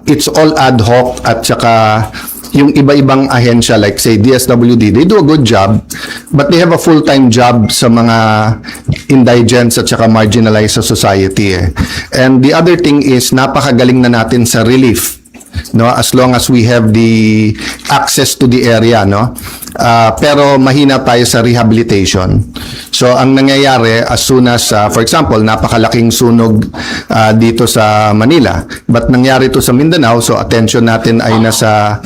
it's all ad hoc at saka yung iba-ibang ahensya like say DSWD, they do a good job but they have a full-time job sa mga indigents at saka marginalized sa society eh. And the other thing is napakagaling na natin sa relief, no, as long as we have the access to the area, no. Pero mahina tayo sa rehabilitation. So ang nangyayari as soon as for example napakalaking sunog dito sa Manila but nangyari to sa Mindanao, so attention natin ay nasa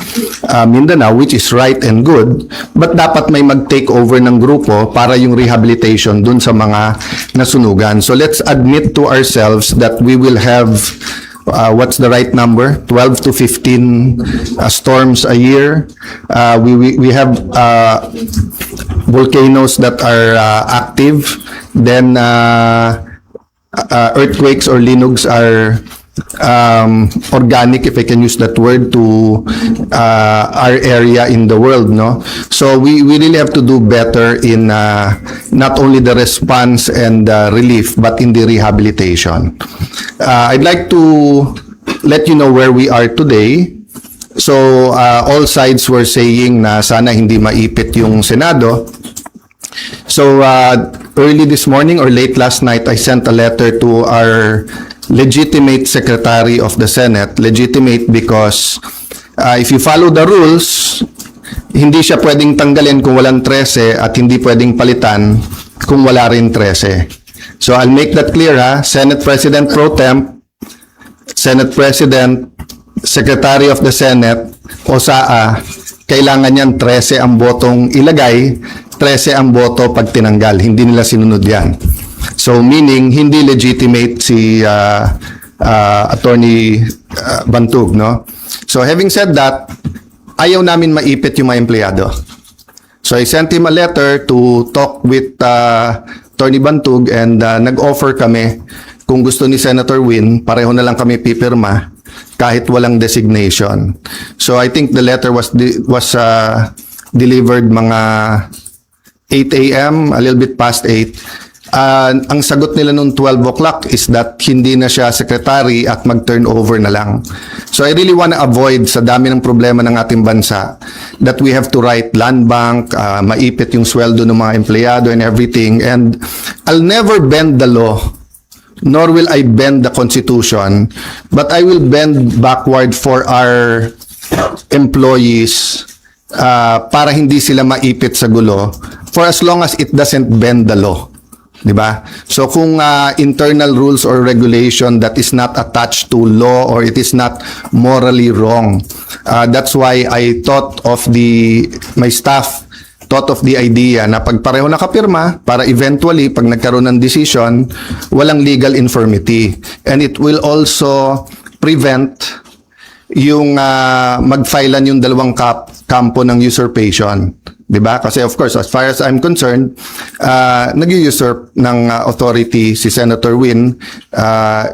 Mindanao, which is right and good, but dapat may mag-take over ng grupo para yung rehabilitation dun sa mga nasunugan. So let's admit to ourselves that we will have what's the right number? 12 to 15 storms a year. We have volcanoes that are active. Then earthquakes or linugs are organic, if I can use that word, to our area in the world, no? So we really have to do better in not only the response and relief, but in the rehabilitation. I'd like to let you know where we are today. So all sides were saying na sana hindi maipit yung Senado. So early this morning or late last night, I sent a letter to our legitimate Secretary of the Senate. Legitimate because if you follow the rules, hindi siya pwedeng tanggalin kung walang 13 at hindi pwedeng palitan kung wala rin 13. So I'll make that clear, ha. Senate President Pro Temp, Senate President, Secretary of the Senate, o SAA, kailangan niyan 13 ang botong ilagay, 13 ang boto pag tinanggal. Hindi nila sinunod yan. So meaning hindi legitimate si Attorney Bantug, no? So having said that, ayaw namin maipit yung mga empleyado. So I sent him a letter to talk with Attorney Bantug and nag-offer kami kung gusto ni Senator Win, pareho na lang kami pipirma kahit walang designation. So I think the letter was delivered mga 8 a.m., a little bit past 8. Ang sagot nila noong 12 o'clock is that hindi na siya secretary at mag-turn over na lang. So I really want to avoid sa dami ng problema ng ating bansa that we have to write land bank, maipit yung sweldo ng mga empleyado and everything. And I'll never bend the law, nor will I bend the Constitution, but I will bend backward for our employees para hindi sila maipit sa gulo for as long as it doesn't bend the law. Diba? So kung internal rules or regulation that is not attached to law or it is not morally wrong, that's why I thought of my staff thought of the idea na pag pareho nakapirma para eventually pag nagkaroon ng decision, walang legal infirmity. And it will also prevent yung magfilean yung dalawang kampo ng usurpation. Diba? Kasi of course, as far as I'm concerned, nag-usurp ng authority si Senator Win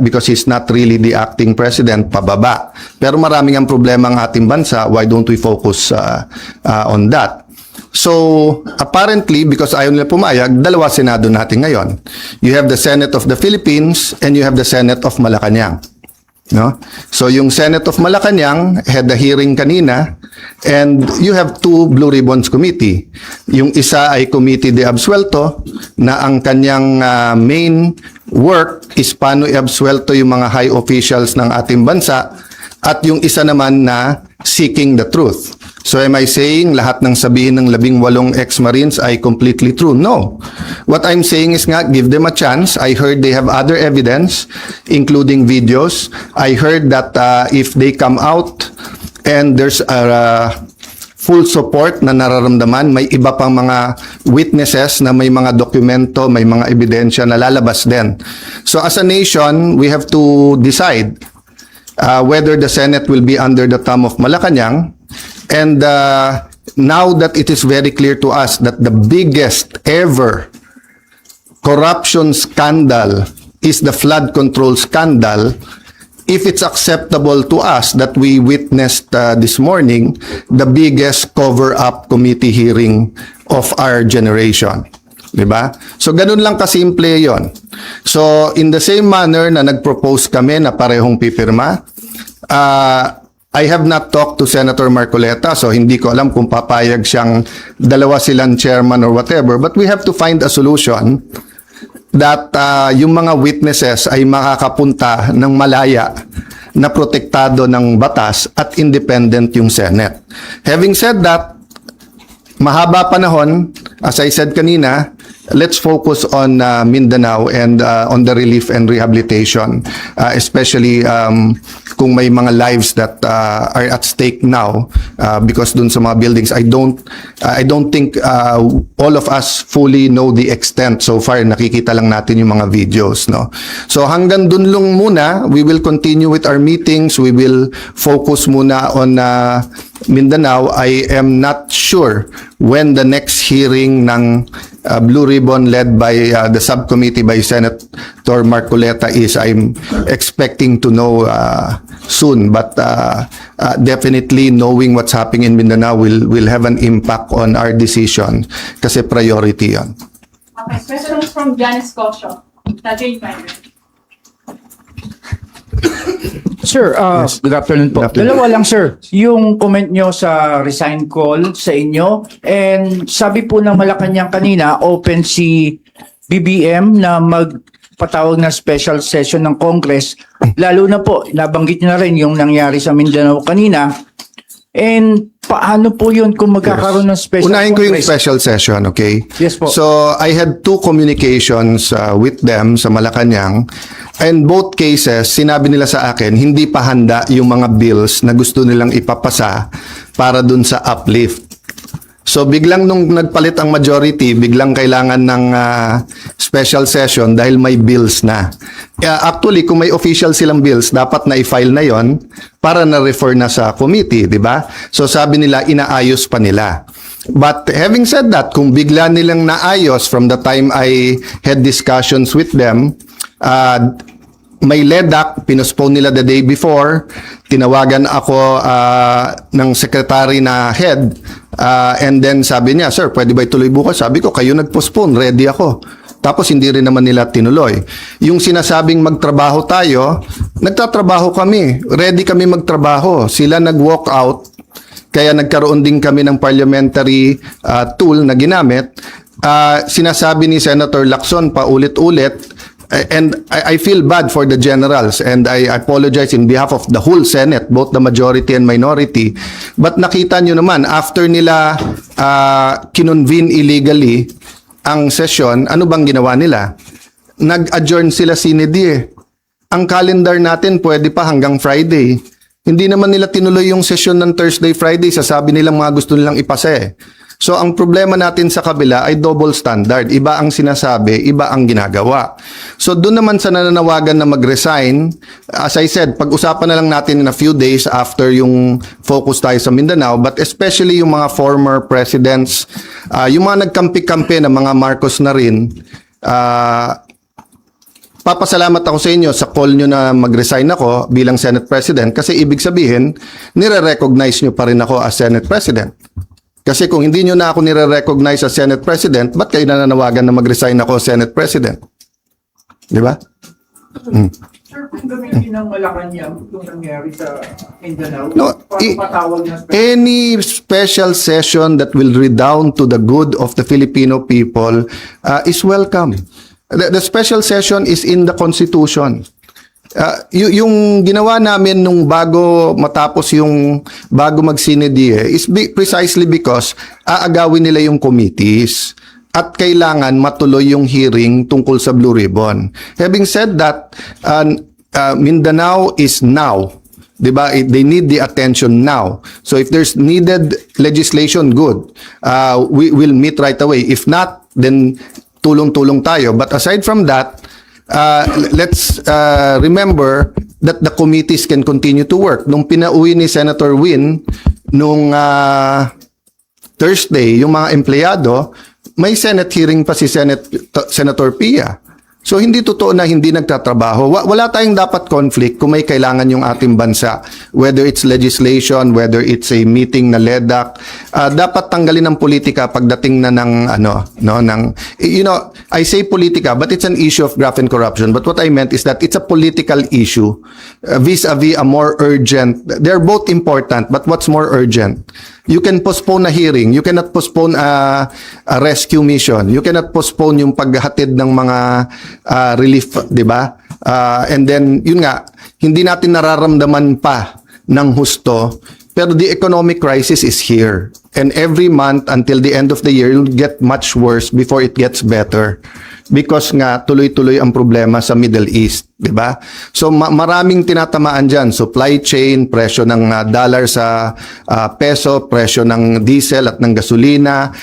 because he's not really the acting president, pababa. Pero maraming ang problema ng ating bansa, why don't we focus on that? So, apparently, because ayaw nila pumayag, dalawa Senado natin ngayon. You have the Senate of the Philippines and you have the Senate of Malacanang. No? So yung Senate of Malacanang had a hearing kanina and you have two Blue Ribbons Committee. Yung isa ay Committee de Absuelto na ang kanyang main work is paano i-absuelto yung mga high officials ng ating bansa at yung isa naman na seeking the truth. So am I saying lahat ng sabihin ng 18 ex-Marines ay completely true? No. What I'm saying is nga, give them a chance. I heard they have other evidence, including videos. I heard that if they come out and there's a full support na nararamdaman, may iba pang mga witnesses na may mga dokumento, may mga ebidensya na lalabas din. So as a nation, we have to decide whether the Senate will be under the thumb of Malacanang. And now that it is very clear to us that the biggest ever corruption scandal is the flood control scandal, if it's acceptable to us that we witnessed this morning the biggest cover-up committee hearing of our generation. Diba? So, ganun lang kasimple yon. So, in the same manner na nag-propose kami na parehong pipirma, I have not talked to Senator Marcoleta, so hindi ko alam kung papayag siyang dalawa silang chairman or whatever. But we have to find a solution that yung mga witnesses ay makakapunta ng malaya na protektado ng batas at independent yung Senate. Having said that, mahaba panahon, as I said kanina, let's focus on Mindanao and on the relief and rehabilitation, especially kung may mga lives that are at stake now because dun sa mga buildings. I don't think all of us fully know the extent so far. Nakikita lang natin yung mga videos, no. So hanggang dun lang muna, we will continue with our meetings. We will focus muna on Mindanao. I am not sure when the next hearing ng Blue Ribbon led by the subcommittee by Senator Marcoleta is. I'm expecting to know soon, but definitely knowing what's happening in Mindanao will have an impact on our decision kasi priority yon. Okay, questions from Janice Cosio. Tajay Finder. Sir, good afternoon po. Good afternoon. Dalawa lang, sir. Yung comment nyo sa resign call sa inyo, and sabi po ng Malacanang kanina, open si BBM na magpatawag na special session ng Congress. Lalo na po, nabanggit nyo na rin yung nangyari sa Mindanao kanina. And paano po yun kung magkakaroon ng special Unahin ko yung Congress? special session, okay? Yes po. So, I had 2 communications with them sa Malacanang. And both cases, sinabi nila sa akin, hindi pa handa yung mga bills na gusto nilang ipapasa para dun sa uplift. So, biglang nung nagpalit ang majority, biglang kailangan ng special session dahil may bills na. Actually, kung may official silang bills, dapat na i-file na yon para na-refer na sa committee, di ba? So, sabi nila, inaayos pa nila. But having said that, kung bigla nilang naayos from the time I had discussions with them, may LEDAC, pinospone nila the day before, tinawagan ako ng secretary na head, and then sabi niya, sir, pwede ba ituloy bukas? Sabi ko, kayo nag-postpone, ready ako. Tapos hindi rin naman nila tinuloy. Yung sinasabing magtrabaho tayo, nagtatrabaho kami, ready kami magtrabaho. Sila nag-walk out, kaya nagkaroon din kami ng parliamentary tool na ginamit. Sinasabi ni Senator Lacson paulit-ulit, and I feel bad for the generals, and I apologize in behalf of the whole Senate, both the majority and minority. But nakita nyo naman, after nila kinonvene illegally ang session, ano bang ginawa nila? Nag-adjourn sila sine die. Ang calendar natin pwede pa hanggang Friday. Hindi naman nila tinuloy yung session ng Thursday, Friday. Sasabi nilang mga gusto nilang ipasa eh. So, ang problema natin sa kabila ay double standard. Iba ang sinasabi, iba ang ginagawa. So, doon naman sa nananawagan na mag-resign, as I said, pag-usapan na lang natin in a few days after yung focus tayo sa Mindanao, but especially yung mga former presidents, yung mga nagkampi-kampi na mga Marcos na rin, papasalamat ako sa inyo sa call nyo na mag-resign ako bilang Senate President kasi ibig sabihin, nire-recognize nyo pa rin ako as Senate President. Kasi kung hindi nyo na ako nire-recognize as Senate President, ba't kayo nananawagan na mag-resign ako as Senate President? Di ba? Sir, kung gamitin ng Malacanang itong nangyari sa Mindanao, No, patawag na special any special session that will redound to the good of the Filipino people is welcome. The special session is in the Constitution. Yung ginawa namin nung bago matapos yung bago mag-sinedie is precisely because aagawin nila yung committees at kailangan matuloy yung hearing tungkol sa Blue Ribbon. Having said that, Mindanao is now. Diba? They need the attention now. So if there's needed legislation, good. We will meet right away. If not, then tulong-tulong tayo. But aside from that, let's remember that the committees can continue to work. Nung pinauwi ni Senator Win, nung Thursday, yung mga empleyado, may Senate hearing pa si Senator Pia. So hindi totoo na hindi nagtatrabaho. Wala tayong dapat conflict kung may kailangan yung ating bansa. Whether it's legislation, whether it's a meeting na LEDAC, dapat tanggalin ng politika pagdating na ng I say politika, but it's an issue of graft and corruption. But what I meant is that it's a political issue vis-a-vis a more urgent. They're both important, but what's more urgent? You can postpone a hearing. You cannot postpone a rescue mission. You cannot postpone yung paghatid ng mga relief, di ba? And then, yun nga, hindi natin nararamdaman pa ng husto, pero the economic crisis is here. And every month until the end of the year, it'll get much worse before it gets better. Because nga, tuloy-tuloy ang problema sa Middle East, di ba? So, maraming tinatamaan dyan. Supply chain, presyo ng dollar sa peso, presyo ng diesel at ng gasolina,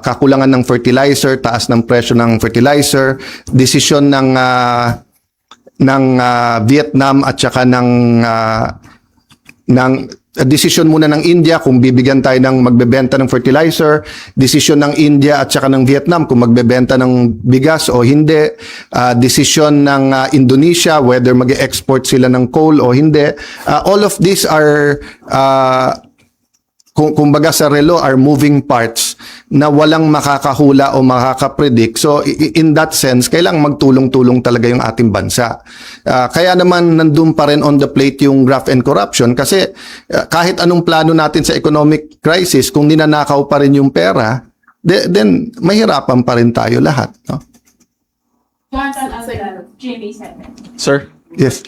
kakulangan ng fertilizer, taas ng presyo ng fertilizer, desisyon ng Vietnam at saka ng desisyon muna ng India kung bibigyan tayo ng magbebenta ng fertilizer, desisyon ng India at saka ng Vietnam kung magbebenta ng bigas o hindi, desisyon ng Indonesia whether mag-export sila ng coal o hindi. All of these are kumbaga sa relo are moving parts na walang makakahula o makakapredict. So in that sense, kailangang magtulong-tulong talaga yung ating bansa. Kaya naman nandun pa rin on the plate yung graft and corruption kasi kahit anong plano natin sa economic crisis, kung ninanakaw pa rin yung pera, then mahirapan pa rin tayo lahat. No? Jonathan Alvarado, GMA7. Sir, Yes.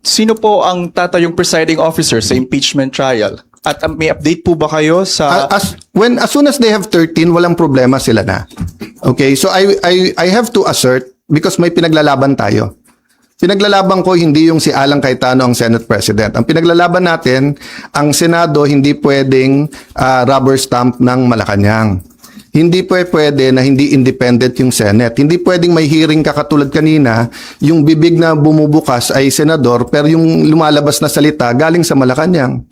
sino po ang tatayong presiding officer sa impeachment trial? At may update po ba kayo sa... As soon as they have 13, walang problema sila na. Okay, so I have to assert because may pinaglalaban tayo. Pinaglalaban ko hindi yung si Alan Cayetano ang Senate President. Ang pinaglalaban natin, ang Senado hindi pwedeng rubber stamp ng Malacanang. Hindi pwede na hindi independent yung Senate. Hindi pwedeng may hearing ka katulad kanina, yung bibig na bumubukas ay senador pero yung lumalabas na salita galing sa Malacanang.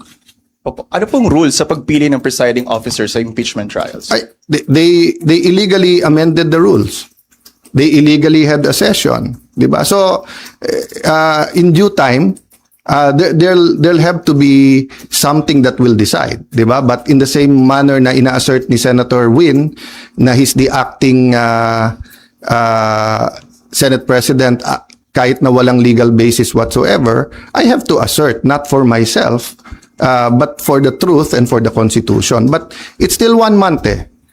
Opo. Ano pong rules sa pagpili ng presiding officer sa impeachment trials? They illegally amended the rules. They illegally had a session, 'di ba? So in due time there'll have to be something that will decide, 'di ba? But in the same manner na ina-assert ni Senator Win na he's the acting Senate President kahit na walang legal basis whatsoever, I have to assert not for myself but for the truth and for the Constitution. But it's still 1 month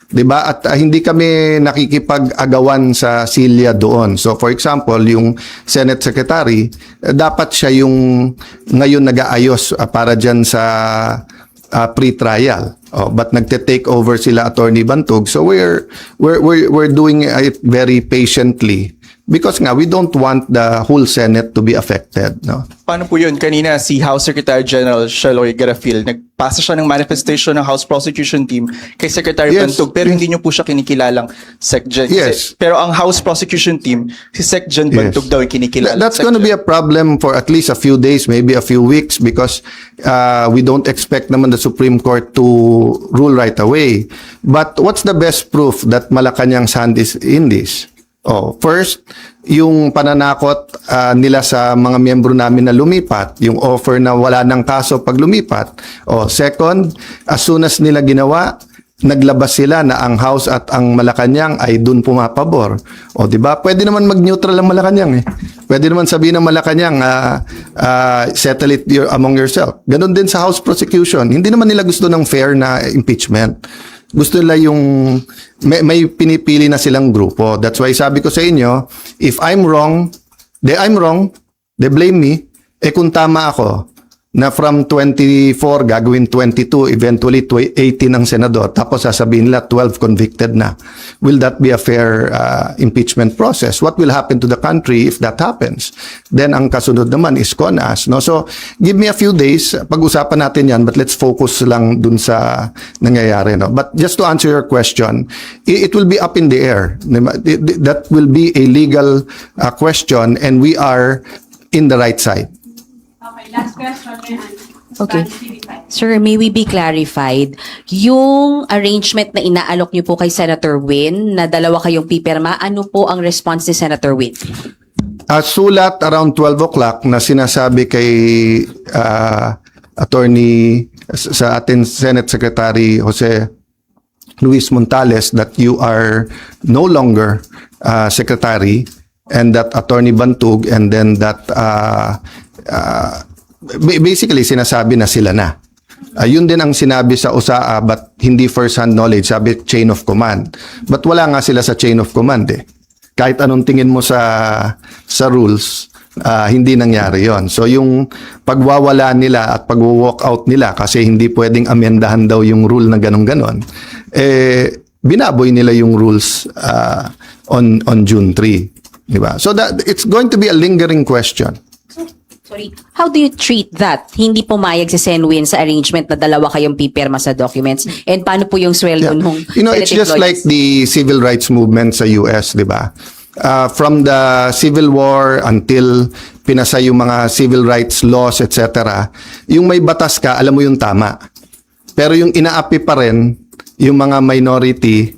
'di ba? At hindi kami nakikipag-agawan sa silya doon. So for example, yung Senate Secretary, dapat siya yung ngayon nag-aayos para diyan sa pre-trial. But nagte-take over sila Attorney Bantog. So we're doing it very patiently. Because nga, we don't want the whole Senate to be affected. No? Paano po yun? Kanina si House Secretary General Sheloy Garafil, nagpasa siya ng manifestation ng House Prosecution Team kay Secretary Yes. Bantog pero hindi niyo po siya kinikilalang SecGen. Yes. Pero ang House Prosecution Team, si SecGen Bantog daw yung kinikilala. That's going to be a problem for at least a few days, maybe a few weeks, because we don't expect naman the Supreme Court to rule right away. But what's the best proof that Malacanang's hand is in this? First, yung pananakot nila sa mga miyembro namin na lumipat, yung offer na wala ng kaso pag lumipat. Second, as soon as nila ginawa, naglabas sila na ang House at ang Malacanang ay dun pumapabor. Di ba? Pwede naman mag-neutral ang Malacanang Pwede naman sabihin ng Malacanang, settle it among yourself. Ganon din sa House prosecution. Hindi naman nila gusto ng fair na impeachment. Gusto nila yung may pinipili na silang grupo. That's why sabi ko sa inyo, if I'm wrong, they blame me. Kung tama ako, na from 24 gagawin 22, eventually 18 ang senador, tapos sasabihin nila 12 convicted na. Will that be a fair impeachment process? What will happen to the country if that happens? Then ang kasunod naman is CONAS. No? So give me a few days, pag-usapan natin yan, but let's focus lang dun sa nangyayari. No? But just to answer your question, it will be up in the air. That will be a legal question and we are in the right side. Okay, last question, Mayor Ann. Okay. Band 55. Sir, may we be clarified? Yung arrangement na inaalok niyo po kay Senator Win, na dalawa kayong pipirma, ano po ang response ni Senator Win? Sulat around 12 o'clock na sinasabi kay attorney sa ating Senate Secretary Jose Luis Montales that you are no longer secretary, and that attorney Bantug, and then that basically sinasabi na sila na. Yun din ang sinabi sa USAA, but hindi first-hand knowledge, sabi chain of command. But wala nga sila sa chain of command eh. Kahit anong tingin mo sa rules, hindi nangyari yon. So yung pagwawala nila at pag-walk out nila kasi hindi pwedeng amendahan daw yung rule na ganon-ganon, binaboy nila yung rules on June 3. Diba? So that it's going to be a lingering question. Sorry, how do you treat that? Hindi pumayag si Sen Win sa arrangement na dalawa kayong pipirma sa documents? And paano po yung sweldo nung You know, it's Senate just like employees? the civil rights movement sa US, di ba? From the Civil War until pinasa yung mga civil rights laws, etc., yung may batas ka, alam mo yung tama. Pero yung inaapi pa rin, yung mga minority,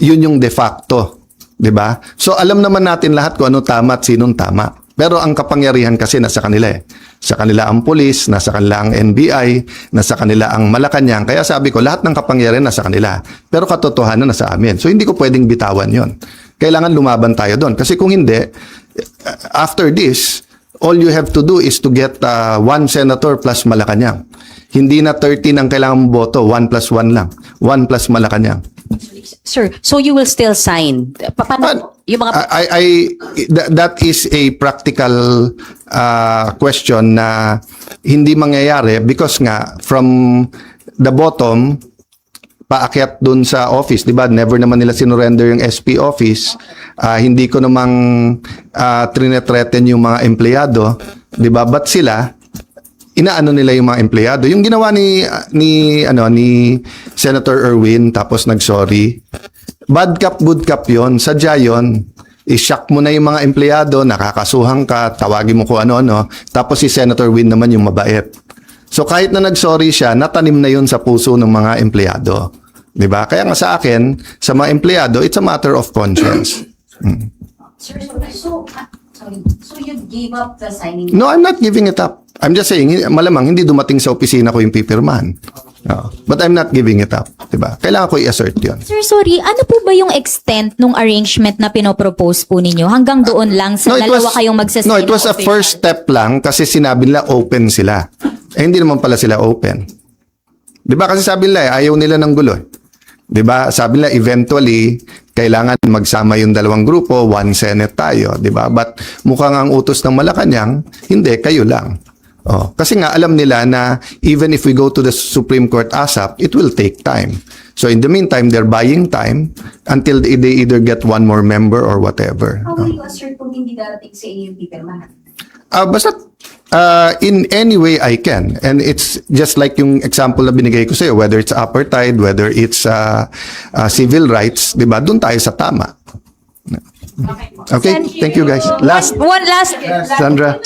yun yung de facto. Di ba? So alam naman natin lahat kung ano tama at sinong tama. Pero ang kapangyarihan kasi nasa kanila eh. Sa kanila ang pulis, nasa kanila ang NBI, nasa kanila ang Malacanang. Kaya sabi ko, lahat ng kapangyarihan nasa kanila. Pero katotohanan nasa amin. So hindi ko pwedeng bitawan yon. Kailangan lumaban tayo doon. Kasi kung hindi, after this, all you have to do is to get one senator plus Malacanang. Hindi na 13 ang kailangan boto, 1 plus 1 lang. 1 plus Malacanang. Sir, so you will still sign? Paano yung mga... That is a practical question na hindi mangyayari because nga from the bottom paakyat dun sa office, di ba? Never naman nila sinurrender yung SP office. Hindi ko namang trinethreaten yung mga empleyado, di ba? But sila, inaano nila yung mga empleyado. Yung ginawa ni Senator Erwin tapos nag-sorry. Bad cop, good cop yon. Sadya yon. I-shock mo na yung mga empleyado, nakakasuhan ka, tawagin mo kung ano-ano. Tapos si Senator Win naman yung mabait. So kahit na nag-sorry siya, natanim na yun sa puso ng mga empleyado. 'Di ba? Kaya nga sa akin, sa mga empleyado, it's a matter of conscience. Sir, so you gave up the signing? No, I'm not giving it up. I'm just saying, malamang hindi dumating sa opisina ko yung pipirmahan. No. But I'm not giving it up. Diba? Kailangan ko i-assert yun. Sir, sorry, ano po ba yung extent nung arrangement na pinopropose po ninyo? Hanggang doon lang sa dalawa kayong magsasign? No, it was a first step lang kasi sinabi nila open sila. Hindi naman pala sila open. Diba? Kasi sabi nila ayaw nila ng gulo. Diba? Sabi nila eventually, kailangan magsama yung dalawang grupo, one Senate tayo. Diba? But mukhang ang utos ng Malacanang, hindi, kayo lang. Oh, kasi nga alam nila na even if we go to the Supreme Court ASAP, it will take time. So in the meantime, they're buying time until they either get one more member or whatever. How will you assert kung hindi darating sa inyo yung pipirmahan? Basta in any way I can. And it's just like yung example na binigay ko sa'yo, whether it's apartheid, whether it's civil rights, di ba? Doon tayo sa tama. Okay, thank you guys. Last, One last. Sandra.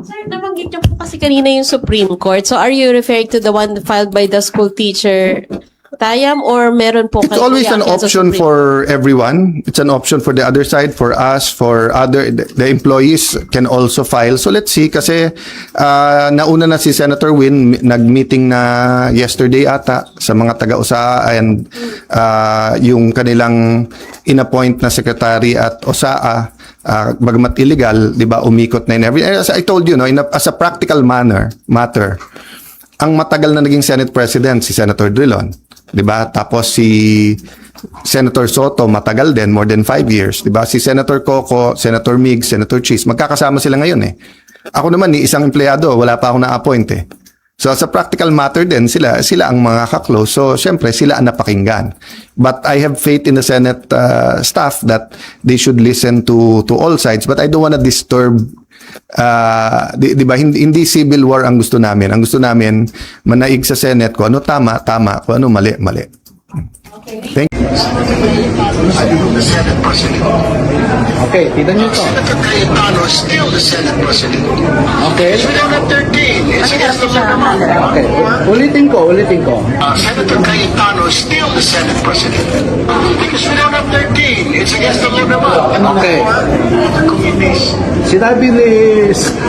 Sir, nabanggit niyo po kasi kanina yung Supreme Court. So are you referring to the one filed by the school teacher, Tayam, or meron po It's always an reaction sa option Supreme for everyone. It's an option for the other side, for us, for the employees can also file. So let's see kasi nauna na si Senator Win, nag-meeting na yesterday ata sa mga taga-USAA and yung kanilang inappoint na secretary at USAA, bagamat illegal, 'di ba, umikot na in every as I told you, no, as a practical matter, ang matagal na naging Senate President si Senator Drilon, 'di ba? Tapos si Senator Soto matagal din, more than 5 years, 'di ba? Si Senator Coco, Senator Mig, Senator Cheese, magkakasama sila ngayon eh. Ako naman ni isang empleyado, wala pa ako na-appoint eh. So sa practical matter din, sila ang mga ka-close. So syempre sila ang napakinggan. But I have faith in the Senate staff that they should listen to all sides. But I don't want to disturb di ba hindi civil war ang gusto namin. Ang gusto namin manaig sa Senate kung ano tama, kung ano mali. Thank you. The Senate President. Okay, tignan niyo to. Senator Cayetano is still the Senate President. Okay. We don't have 13. It's against the law naman. Okay. Ulitin ko. Senator Cayetano is still the Senate President. Because we don't have 13. It's against the law naman. Okay. The committees. Sinabi ni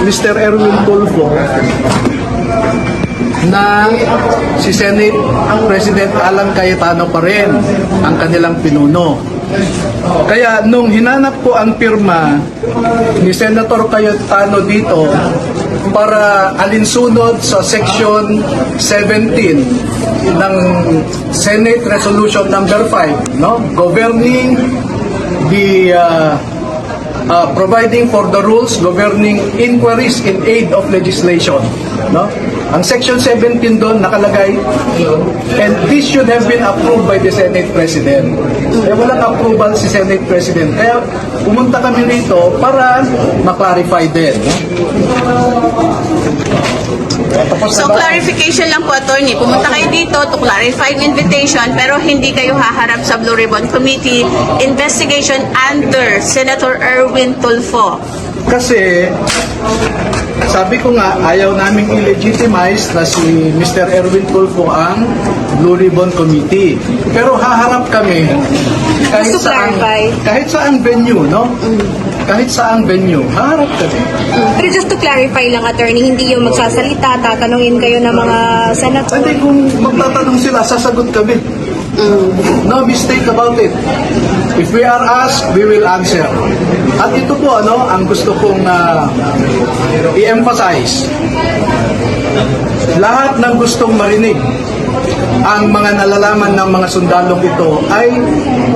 Mr. Erwin Tulfo na si Senate President Alan Cayetano pa rin ang kanilang pinuno. Kaya nung hinanap ko ang pirma ni Senator Cayetano dito para alinsunod sa Section 17 ng Senate Resolution number 5, no? Governing the providing for the rules governing inquiries in aid of legislation, no? Ang section 17 doon nakalagay, and this should have been approved by the Senate President. Eh walang approval si Senate President. Kaya pumunta kami rito para ma-clarify din, no? So clarification lang po, attorney. Pumunta kayo dito to clarify ang invitation pero hindi kayo haharap sa Blue Ribbon Committee investigation under Senator Erwin Tulfo. Kasi sabi ko nga, ayaw naming i-legitimize na si Mr. Erwin Tulfo ang Blue Ribbon Committee. Pero haharap kami kahit Just to saan, clarify. kahit saan venue, no? Kahit saan venue, haharap kami. Pero just to clarify lang, attorney, hindi yung magsasalita, tatanungin kayo ng mga senator. Hindi, kung magtatanong sila, sasagot kami. No mistake about it. If we are asked, we will answer. At ito po, ang gusto kong i-emphasize. Lahat ng gustong marinig ang mga nalalaman ng mga sundalong ito ay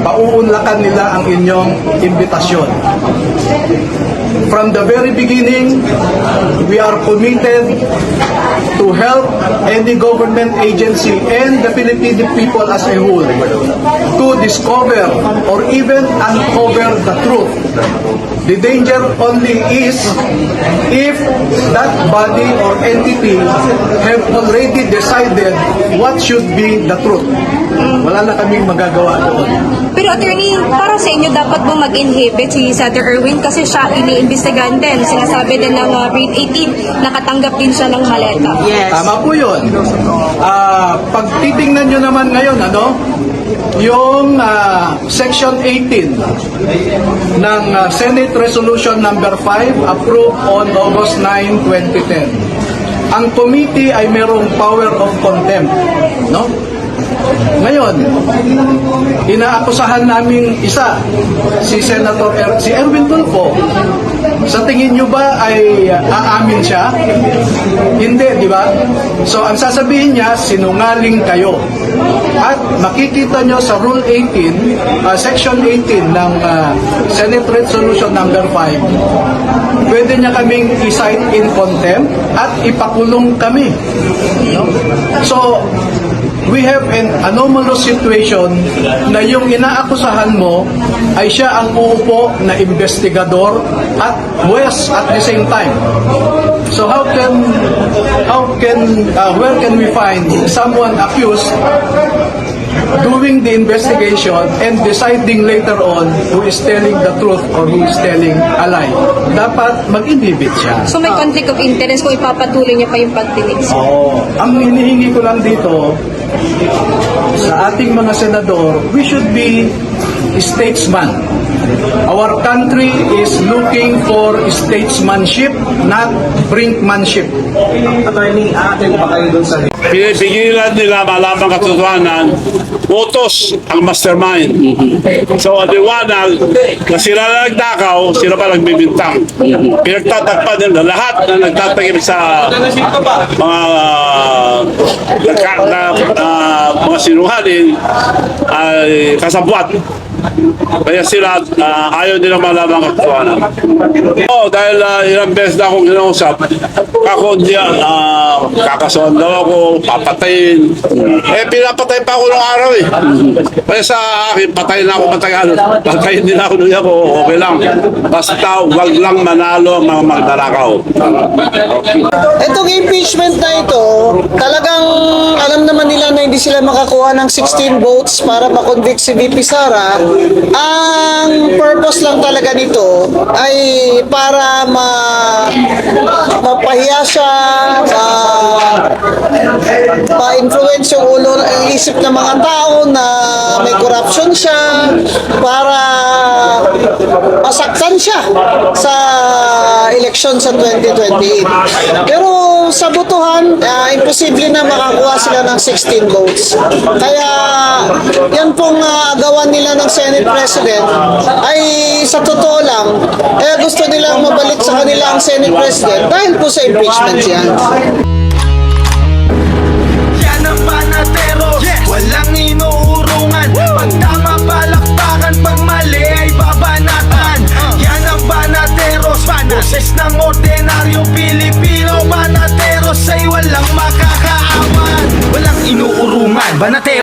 pauunlakan nila ang inyong imbitasyon. From the very beginning, we are committed to help any government agency and the Filipino people as a whole to discover or even uncover the truth. The danger only is if that body or entity have already decided what should be the truth. Wala na kaming magagawa doon. Pero attorney, para sa inyo dapat po mag-inhibit si Senator Erwin kasi siya iniimbestigahan din. Sinasabi din ng Grade 18, nakatanggap din siya ng maleta. Yes. Tama po yun. Pag titingnan nyo naman ngayon, yung Section 18 ng Senate Resolution number 5 approved on August 9, 2010. Ang committee ay merong power of contempt, no? Ngayon, inaakusahan namin isa, si si Erwin Tulfo. Sa tingin nyo ba ay aamin siya? Hindi, di ba? So, ang sasabihin niya, sinungaling kayo. At makikita nyo sa Rule 18, Section 18 ng Senate Resolution number 5, pwede niya kaming i-cite in contempt at ipakulong kami. No? So, we have an anomalous situation na yung inaakusahan mo ay siya ang uupo na investigador at juez at the same time. So where can we find someone accused doing the investigation and deciding later on who is telling the truth or who is telling a lie? Dapat mag-inhibit siya. So may conflict of interest kung ipapatuloy niya pa yung pagdinig. Ang hinihingi ko lang dito sa ating mga senador, we should be statesman. Our country is looking for statesmanship, not brinkmanship. Pinipigilan nila malamang katotohanan, utos ang mastermind. So, adiwanag na sila na nagtakaw, sila pa nagbibintang. Pinagtatakpan nila lahat na nagtatagip sa mga sinuhalin ay kasabwat. Kaya sila ayaw nila malamang katotohanan. Dahil ilang beses na akong kinausap, ako diyan, kakasuhan daw ako, papatayin. Pinapatay pa ako ng araw eh. Kaya sa akin, patayin na ako matagal. Patayin din ako nung ako, okay lang. Basta wag lang manalo ang mga magdarakaw. Itong impeachment na ito, talagang alam naman nila na hindi sila makakuha ng 16 votes para makonvict si VP Sara. Ang purpose lang talaga nito ay para mapahiya siya, pa-influence yung ulo, ang isip ng mga tao na may corruption siya para masaktan siya sa eleksyon sa 2028. Pero sa botohan, imposible na makakuha sila ng 16 votes. Kaya yan pong agawan nila ng Senate President ay sa totoo lang, gusto nilang mabalik sa kanila ang Senate President dahil po sa impeachment yan. Yan ang Panatero, walang inuurungan. Pag tama palakpakan, pag mali ay babanatan. Yan ang Panateros, boses ng ordinaryong Pilipino. Panateros ay walang makakaawan, walang inuurungan. Panatero